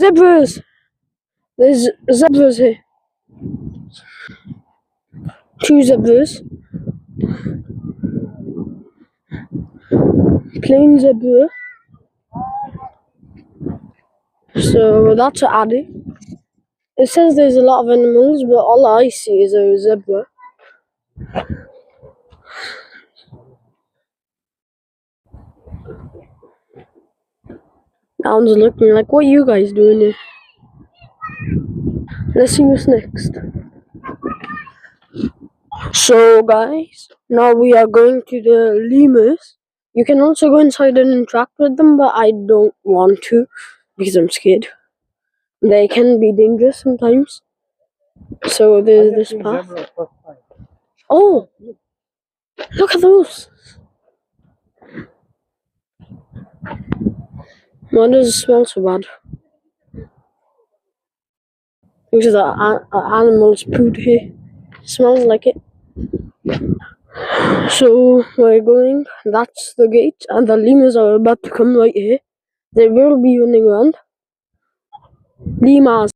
Zebras! There's zebras here. 2 zebras. Plain zebra. So that's added. It says there's a lot of animals, but all I see is a zebra. Now I'm just looking like, what are you guys doing here? Let's see what's next. So guys, now we are going to the lemurs. You can also go inside and interact with them, but I don't want to because I'm scared. They can be dangerous sometimes. So there's this path. Oh, look at those. Why does it smell so bad? Because the animals pooed here. Smells like it. So we're going. That's the gate, and the lemurs are about to come right here. They will be running around. Lemurs.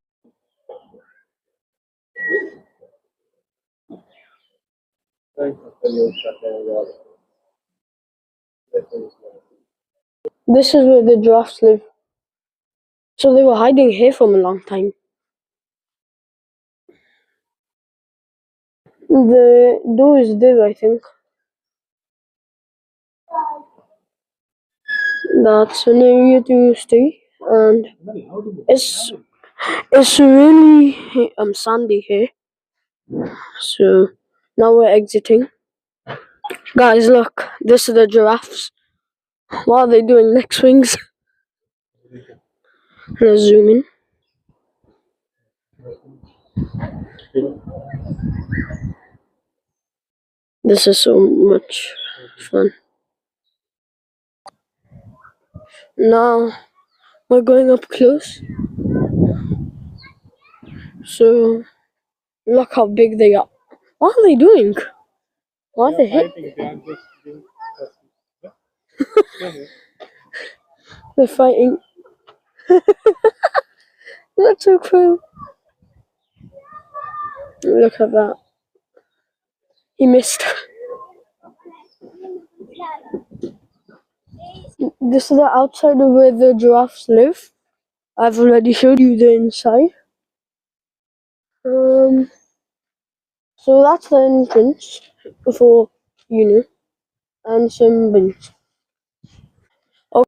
This is where the giraffes live. So they were hiding here for a long time. The door is there, I think. That's an area to stay, and it's really sandy here. So now we're exiting. Guys, look, this is the giraffes. What are they doing? Neck swings. Let's zoom in. This is so much fun. Now we're going up close. So look how big they are. What are they doing? What are they hitting? They're fighting. That's so cool. Look at that. He missed. This is the outside of where the giraffes live. I've already showed you the inside. So that's the entrance for, and some bench.